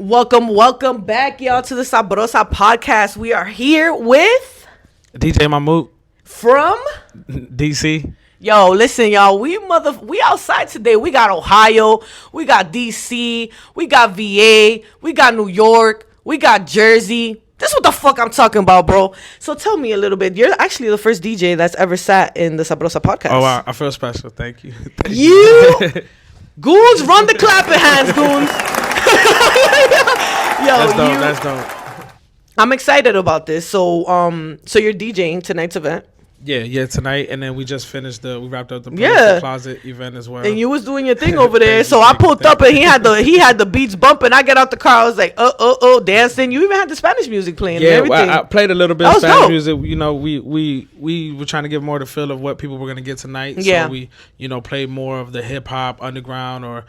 Welcome back, y'all, to the Sabrosa podcast. We are here with DJ Mammut from DC. Yo, listen, y'all. We outside today. We got Ohio, we got DC, we got VA, we got New York, we got Jersey. This is what the fuck I'm talking about, bro. So tell me a little bit. You're actually the first DJ that's ever sat in the Sabrosa podcast. Oh, wow. I feel special. Thank you. You goons, run the clapping hands, goons. Yo, that's dope. I'm excited about this. So you're DJing tonight's event. Yeah, tonight, and then we just finished we wrapped up the closet event as well. And you was doing your thing over there, so I pulled up and he had the beats bumping. I get out the car, I was like, dancing. You even had the Spanish music playing. And everything. Well, I played a little bit of Spanish music. You know, we were trying to give more the feel of what people were gonna get tonight. Yeah. So we played more of the hip hop underground, or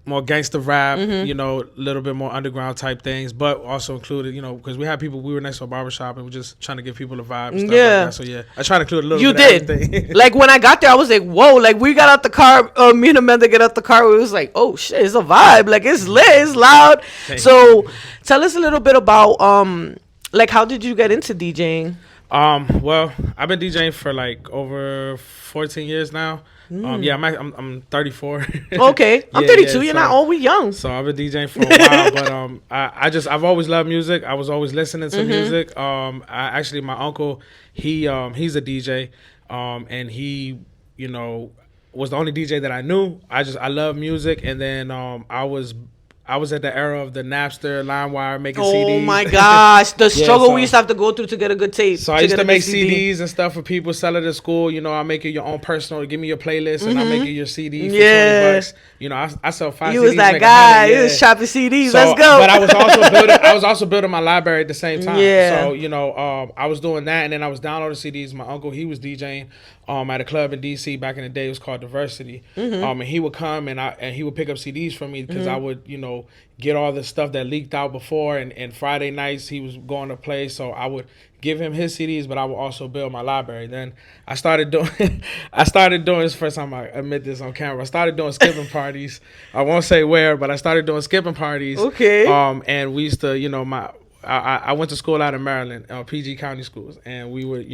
more gangster rap, a little bit more underground type things, but also included, because we were next to a barbershop and we're just trying to give people a vibe and stuff like that. So I try to include a little bit of everything. Like when I got there, I was like, whoa, like we got out the car, me and Amanda get out the car, it was like, oh shit, it's a vibe, like it's lit, it's loud. So tell us a little bit about, like how did you get into DJing? Well, I've been DJing for like over 14 years now. I'm 34. Okay, I'm 32. You're not always young. So I've been DJing for a while, but I've always loved music. I was always listening to music. My uncle, he's a DJ, and he, was the only DJ that I knew. I love music, and then I was at the era of the Napster, LimeWire, making CDs. Oh my gosh, the struggle we used to have to go through to get a good tape. So I used to make CDs and stuff for people, sell it at school. I'll make you your own personal, give me your playlist, and I'll make you your CD for $20. I sell 5 CDs. You was that guy. You was shopping CDs. So, let's go. But I was also building my library at the same time. Yeah. So I was doing that, and then I was downloading CDs. My uncle, he was DJing at a club in DC back in the day. It was called Diversity. And he would come and he would pick up CDs from me because I would get all the stuff that leaked out before, and Friday nights he was going to play, so I would give him his CDs, but I would also build my library. Then I started doing this first time I admit this on camera. I started doing skipping parties. I won't say where, but I started doing skipping parties. Okay. And we used to, I went to school out in Maryland, PG County schools, and we would,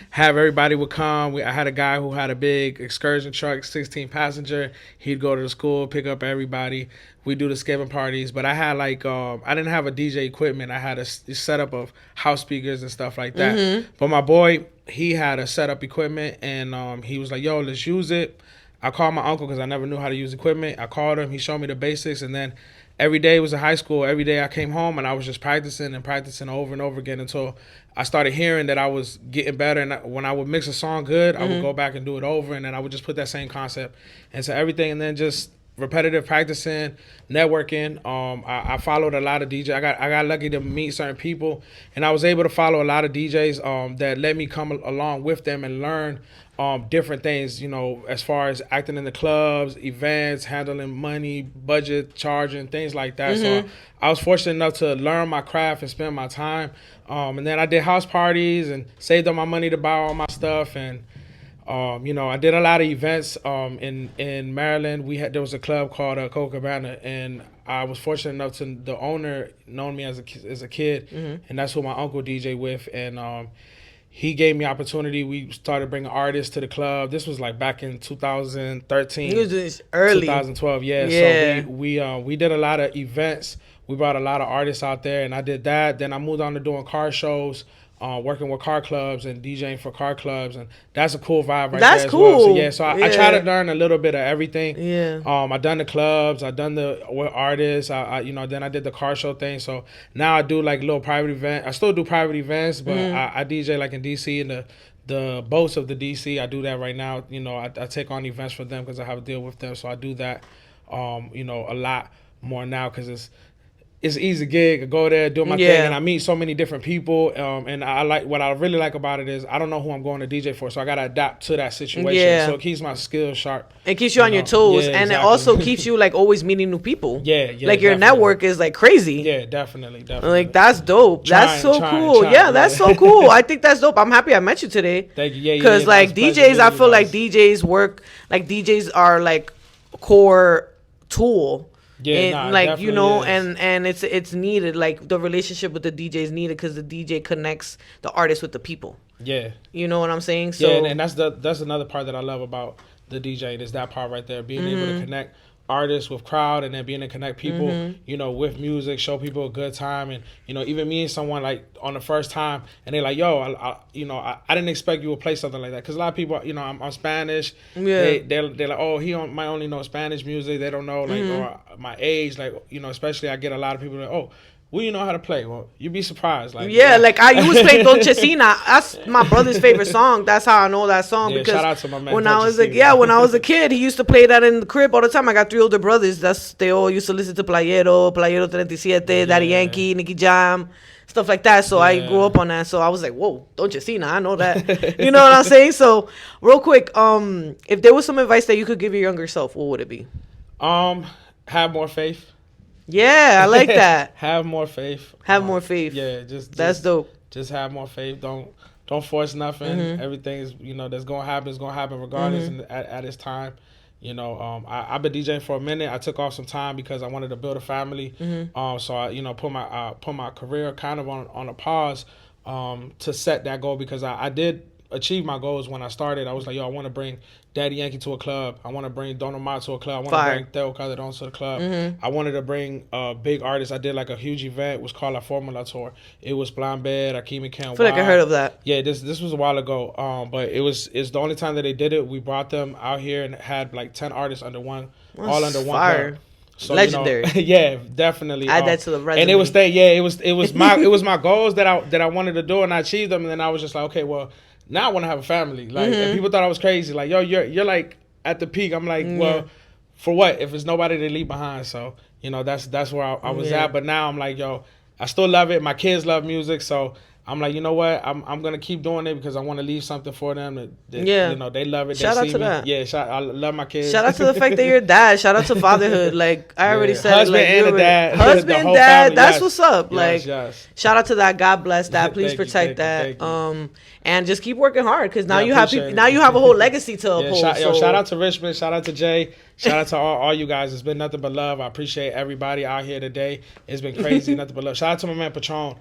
have everybody would come. I had a guy who had a big excursion truck, 16 passenger. He'd go to the school, pick up everybody. We do the skipping parties, but I had I didn't have a DJ equipment. I had a setup of house speakers and stuff like that. But my boy, he had a setup equipment, and he was like, "Yo, let's use it." I called my uncle because I never knew how to use equipment. I called him. He showed me the basics, and then every day was in high school. Every day I came home and I was just practicing over and over again until I started hearing that I was getting better. And when I would mix a song good, I would go back and do it over, and then I would just put that same concept into everything, and then just repetitive practicing, networking. I followed a lot of DJs. I got lucky to meet certain people, and I was able to follow a lot of DJs that let me come along with them and learn different things, as far as acting in the clubs, events, handling money, budget, charging, things like that. So I was fortunate enough to learn my craft and spend my time. And then I did house parties and saved up my money to buy all my stuff. And I did a lot of events in Maryland. There was a club called Cocabana, and I was fortunate enough to the owner known me as a kid, and that's who my uncle DJ with, and he gave me opportunity. We started bringing artists to the club. This was like back in 2013. It was just early. 2012, yeah. So we did a lot of events. We brought a lot of artists out there, and I did that. Then I moved on to doing car shows. Working with car clubs and DJing for car clubs, and that's a cool vibe right there as well. So I try to learn a little bit of everything. I done the clubs, I done with artists, then I did the car show thing. So now I do like little private event. I still do private events, but I DJ like in DC in the boats of the DC. I do that right now. I take on events for them because I have a deal with them. So I do that, a lot more now because it's an easy gig. I go there, do my thing, and I meet so many different people. And what I really like about it is I don't know who I'm going to DJ for, so I gotta adapt to that situation. So it keeps my skills sharp. It keeps you on your toes, and it also keeps you like always meeting new people. Like your network is like crazy. Yeah, definitely. Like that's dope. That's so cool. That's so cool. I think that's dope. I'm happy I met you today. Thank you. Because like DJs, I feel like DJs work like DJs are like a core tool. like, you know, and it's needed. Like, the relationship with the DJ is needed because the DJ connects the artist with the people. Yeah. You know what I'm saying? So yeah, and that's another part that I love about the DJ is that part right there, being able to connect artists with crowd, and then being able to connect people, you know, with music, show people a good time. And, you know, even me and someone like on the first time, and they're like, yo, I didn't expect you would play something like that, because a lot of people, you know, I'm Spanish, they're like, oh, might only know Spanish music, they don't know like or my age, like, you know, especially I get a lot of people like, oh, well, you know how to play. Well, you'd be surprised. Like, like you was playing Don Chesina. That's my brother's favorite song. That's how I know that song. Because shout out to my man when I was when I was a kid, he used to play that in the crib all the time. I got 3 older brothers. They all used to listen to Playero 37, Daddy Yankee, Nicky Jam, stuff like that. So I grew up on that. So I was like, whoa, Don Chesina, I know that. You know what I'm saying? So real quick, if there was some advice that you could give your younger self, what would it be? Have more faith. Yeah, I like that. Have more faith. Have more faith. Yeah, that's dope. Just have more faith. Don't force nothing. Everything is, you know, that's gonna happen is gonna happen regardless, and at its time. You know, I've been DJing for a minute. I took off some time because I wanted to build a family. So I, you know, put my career kind of on a pause to set that goal, because I did achieve my goals when I started. I was like, yo, I want to bring Daddy Yankee to a club. I want to bring Don Omar to a club. I want to bring Theo Calderon to the club. I wanted to bring big artists. I did like a huge event. It was called La Formula Tour. It was Blind Bed, Akeem and Ken. I feel like I heard of that. Yeah, this was a while ago. But it's the only time that they did it. We brought them out here and had like 10 artists under one club. So, legendary. You know, yeah, definitely. Add that to the resume. And it was my goals that I wanted to do, and I achieved them. And then I was just like, okay, well, now I want to have a family. Like, and people thought I was crazy. Like, yo, you're like at the peak. I'm like, well, for what? If it's nobody to leave behind. So, you know, that's where I was at. But now I'm like, yo, I still love it. My kids love music. So I'm like, you know what? I'm gonna keep doing it because I want to leave something for them. You know, they love it. Shout out to that. Yeah, I love my kids. Shout out to the fact that you're a dad. Shout out to fatherhood. Like I already said, husband like, and a dad, husband, the whole dad. family, That's what's up. Like, shout out to that. God bless that. Please protect that. And just keep working hard, because now you have now you have a whole legacy to uphold. Shout out to Richmond. Shout out to Jay. Shout out to all you guys. It's been nothing but love. I appreciate everybody out here today. It's been crazy, nothing but love. Shout out to my man Patron.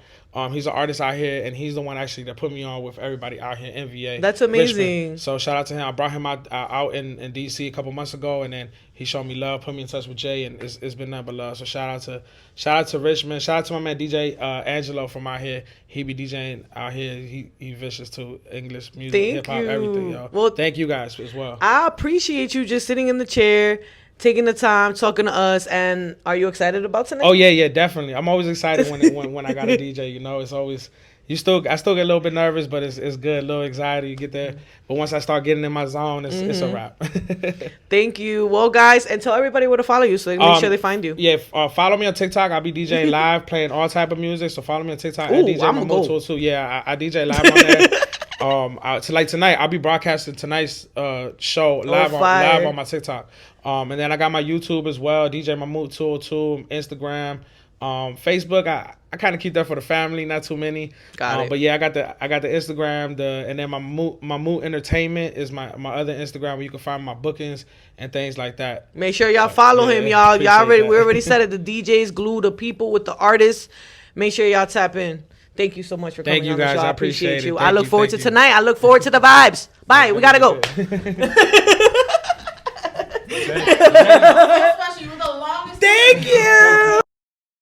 He's an artist out here, and he's the one actually that put me on with everybody out here in VA. That's amazing. Richmond. So shout out to him. I brought him out in DC a couple months ago, and then he showed me love, put me in touch with Jay, and it's been nothing but love. So shout out to Richmond. Shout out to my man DJ Angelo from out here. He be DJing out here. He vicious to English music, hip hop, everything, yo. Well, thank you guys as well. I appreciate you just sitting in the chair, taking the time, talking to us. And are you excited about tonight? Oh yeah, definitely. I'm always excited when I got a DJ. You know, it's always I still get a little bit nervous, but it's good. A little anxiety, you get there. But once I start getting in my zone, it's a wrap. Thank you. Well, guys, and tell everybody where to follow you so they make sure they find you. Yeah, follow me on TikTok. I'll be DJing live, playing all type of music. So follow me on TikTok at DJ Mammut too. Yeah, I DJ live on there. Like tonight, I'll be broadcasting tonight's show live on my TikTok. And then I got my YouTube as well, DJ Mammut 202, Instagram, Facebook. I kind of keep that for the family, not too many. Got it. But yeah, I got the Instagram, and then my Mammut Entertainment is my other Instagram where you can find my bookings and things like that. Make sure y'all follow him, y'all. We already said it. The DJs glue the people with the artists. Make sure y'all tap in. Thank you so much for coming on the show. I appreciate you. I look forward to tonight. I look forward to the vibes. Bye. We gotta go. Especially with the longest. Thank you.